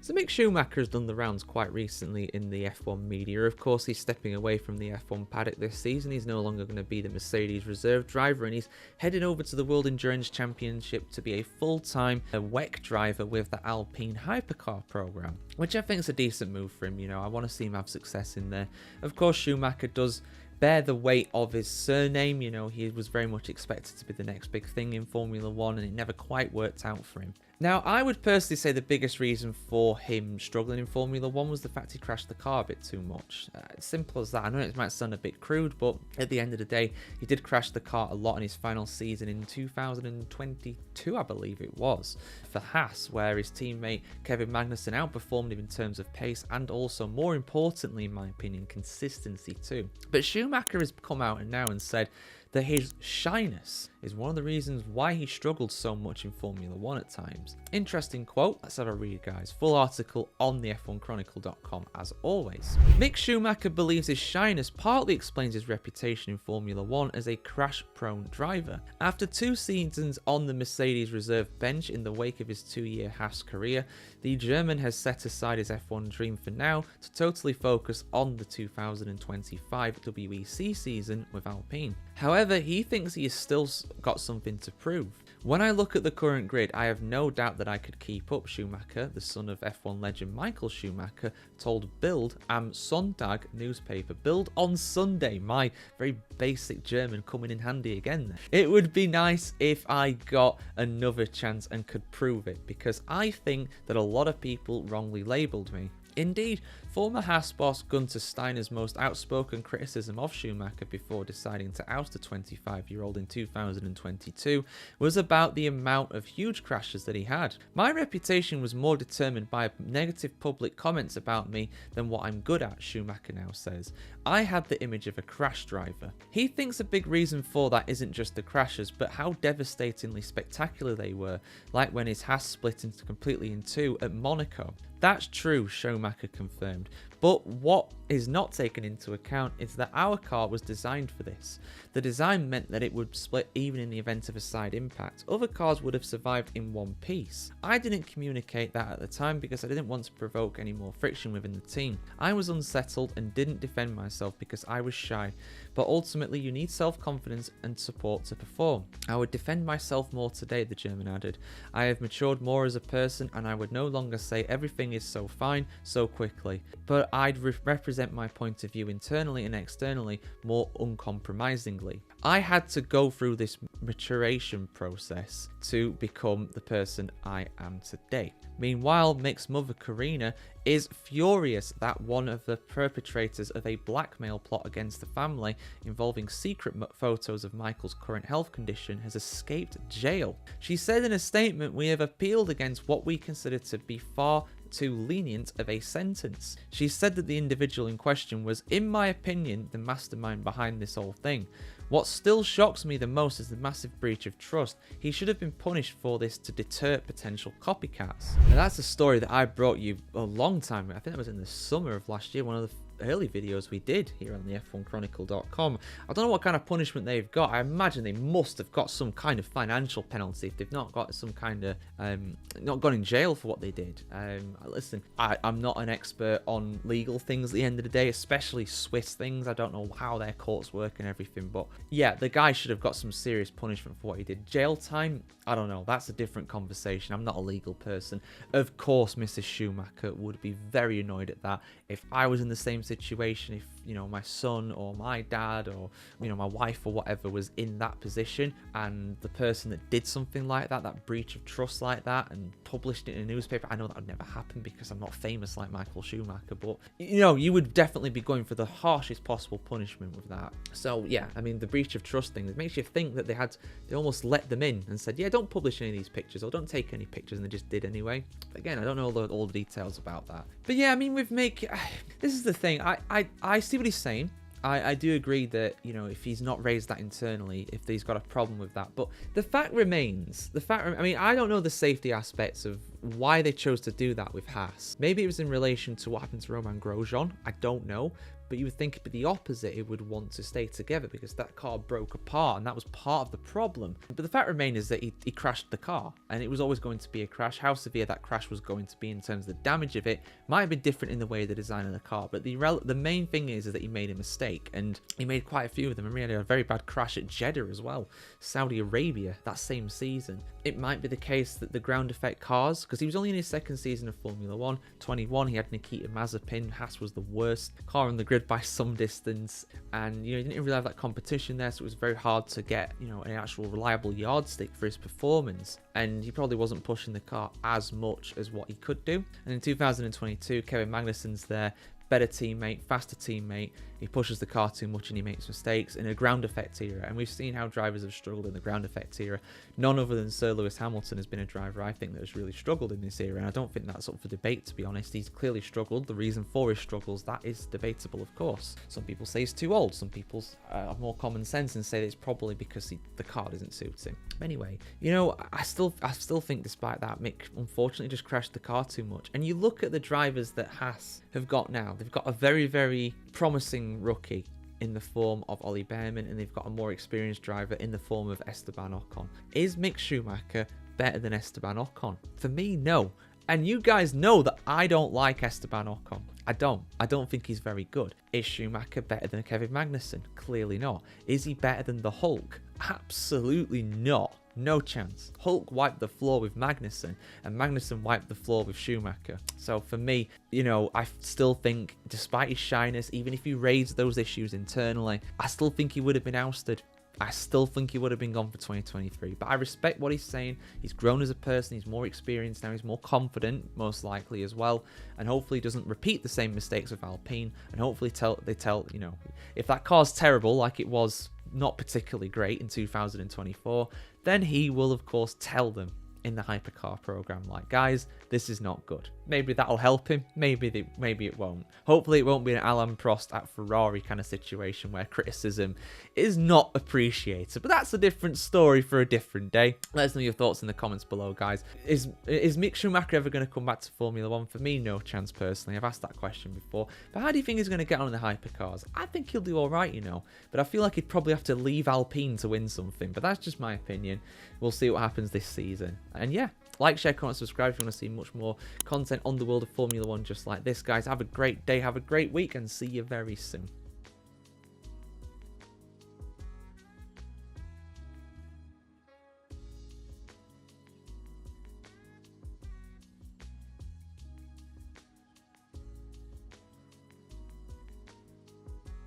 So Mick Schumacher has done the rounds quite recently in the F1 media. Of course, he's stepping away from the F1 paddock this season. He's no longer going to be the Mercedes reserve driver, and he's heading over to the World Endurance Championship to be a full-time WEC driver with the Alpine Hypercar program, which I think is a decent move for him. You know, I want to see him have success in there. Of course, Schumacher does bear the weight of his surname. You know, he was very much expected to be the next big thing in Formula 1, and it never quite worked out for him. Now, I would personally say the biggest reason for him struggling in Formula 1 was the fact he crashed the car a bit too much. Simple as that. I know it might sound a bit crude, but at the end of the day, he did crash the car a lot in his final season in 2022, I believe it was, for Haas, where his teammate Kevin Magnussen outperformed him in terms of pace and also, more importantly, in my opinion, consistency too. But Schumacher has come out now and said that his shyness is one of the reasons why he struggled so much in Formula 1 at times. Interesting quote. Let's have a read, guys. Full article on the F1Chronicle.com as always. Mick Schumacher believes his shyness partly explains his reputation in Formula 1 as a crash-prone driver. After 2 seasons on the Mercedes reserve bench in the wake of his 2-year Haas career, the German has set aside his F1 dream for now to totally focus on the 2025 WEC season with Alpine. However, he thinks he has still got something to prove. When I look at the current grid, I have no doubt that I could keep up, Schumacher, the son of F1 legend Michael Schumacher, told Bild am Sonntag newspaper. Bild on Sunday, my very basic German coming in handy again there. It would be nice if I got another chance and could prove it, because I think that a lot of people wrongly labelled me. Indeed, former Haas boss Gunther Steiner's most outspoken criticism of Schumacher before deciding to oust the 25-year-old in 2022 was about the amount of huge crashes that he had. My reputation was more determined by negative public comments about me than what I'm good at, Schumacher now says. I had the image of a crash driver. He thinks a big reason for that isn't just the crashes, but how devastatingly spectacular they were, like when his Haas split into completely in two at Monaco. That's true, Schumacher confirmed, but what is not taken into account is that our car was designed for this. The design meant that it would split even in the event of a side impact. Other cars would have survived in one piece. I didn't communicate that at the time because I didn't want to provoke any more friction within the team. I was unsettled and didn't defend myself because I was shy, but ultimately you need self-confidence and support to perform. I would defend myself more today, the German added. I have matured more as a person and I would no longer say everything is so fine so quickly, but I'd represent my point of view internally and externally more uncompromisingly. I had to go through this maturation process to become the person I am today. Meanwhile, Mick's mother, Karina, is furious that one of the perpetrators of a blackmail plot against the family involving secret photos of Michael's current health condition has escaped jail. She said in a statement, "We have appealed against what we consider to be far too lenient of a sentence." She said that the individual in question was, in my opinion, the mastermind behind this whole thing. What still shocks me the most is the massive breach of trust. He should have been punished for this to deter potential copycats. Now that's a story that I brought you a long time ago. I think that was in the summer of last year, one of the early videos we did here on the F1Chronicle.com. I don't know what kind of punishment they've got. I imagine they must have got some kind of financial penalty if they've not got some kind of not gone in jail for what they did. Listen, I'm not an expert on legal things at the end of the day, especially Swiss things. I don't know how their courts work and everything, but yeah, the guy should have got some serious punishment for what he did. Jail time, I don't know, that's a different conversation. I'm not a legal person. Of course Mrs. Schumacher would be very annoyed at that. If I was in the same situation, if you know my son or my dad or you know my wife or whatever was in that position, and the person that did something like that, that breach of trust like that, and published it in a newspaper, I know that would never happen because I'm not famous like Michael Schumacher, but you know, you would definitely be going for the harshest possible punishment with that. So yeah, I mean, the breach of trust thing, it makes you think that they almost let them in and said, yeah, don't publish any of these pictures or don't take any pictures, and they just did anyway. Again, I don't know all the details about that, but yeah, I mean, with Mick, this is the thing. I see what he's saying. I do agree that, you know, if he's not raised that internally, if he's got a problem with that. But the fact remains, I mean, I don't know the safety aspects of why they chose to do that with Haas. Maybe it was in relation to what happened to Romain Grosjean. I don't know. But you would think the opposite, it would want to stay together because that car broke apart, and that was part of the problem. But the fact remains is that he crashed the car, and it was always going to be a crash. How severe that crash was going to be in terms of the damage of it might have been different in the way the design of the car, but the main thing is that he made a mistake, and he made quite a few of them, and really had a very bad crash at Jeddah as well, Saudi Arabia, that same season. It might be the case that the ground effect cars, because he was only in his second season of Formula 1, 21, he had Nikita Mazepin, Haas was the worst car on the grid by some distance, and he didn't really have that competition there, so it was very hard to get an actual reliable yardstick for his performance, and he probably wasn't pushing the car as much as what he could do. And in 2022, Kevin Magnussen's there, better teammate, faster teammate. He pushes the car too much and he makes mistakes in a ground effect era. And we've seen how drivers have struggled in the ground effect era. None other than Sir Lewis Hamilton has been a driver, I think, that has really struggled in this era. And I don't think that's up for debate, to be honest. He's clearly struggled. The reason for his struggles, that is debatable, of course. Some people say he's too old. Some people have more common sense and say that it's probably because the car doesn't suit him. Anyway, I still think despite that, Mick unfortunately just crashed the car too much. And you look at the drivers that Haas have got now. They've got a very, very promising rookie in the form of Ollie Behrman, and they've got a more experienced driver in the form of Esteban Ocon. Is Mick Schumacher better than Esteban Ocon? For me, no. And you guys know that I don't like Esteban Ocon. I don't think he's very good. Is Schumacher better than Kevin Magnussen? Clearly not. Is he better than the Hulk? Absolutely not. No chance. Hulk wiped the floor with Magnussen, and Magnussen wiped the floor with Schumacher. So for me, I still think, despite his shyness, even if he raised those issues internally, I still think he would have been ousted. I still think he would have been gone for 2023. But I respect what he's saying. He's grown as a person. He's more experienced now. He's more confident, most likely as well. And hopefully he doesn't repeat the same mistakes with Alpine. And hopefully they tell, if that car's terrible, like it was not particularly great in 2024, then he will, of course, tell them in the hypercar program, like, guys, this is not good. Maybe that'll help him, maybe it won't. Hopefully it won't be an Alain Prost at Ferrari kind of situation where criticism is not appreciated, but that's a different story for a different day. Let us know your thoughts in the comments below, guys. Is Mick Schumacher ever going to come back to Formula 1? For me, no chance personally. I've asked that question before, but how do you think he's going to get on in the hypercars? I think he'll do all right, but I feel like he'd probably have to leave Alpine to win something, but that's just my opinion. We'll see what happens this season. And yeah, like, share, comment, subscribe if you want to see much more content on the world of Formula 1 just like this, guys. Have a great day, have a great week, and see you very soon.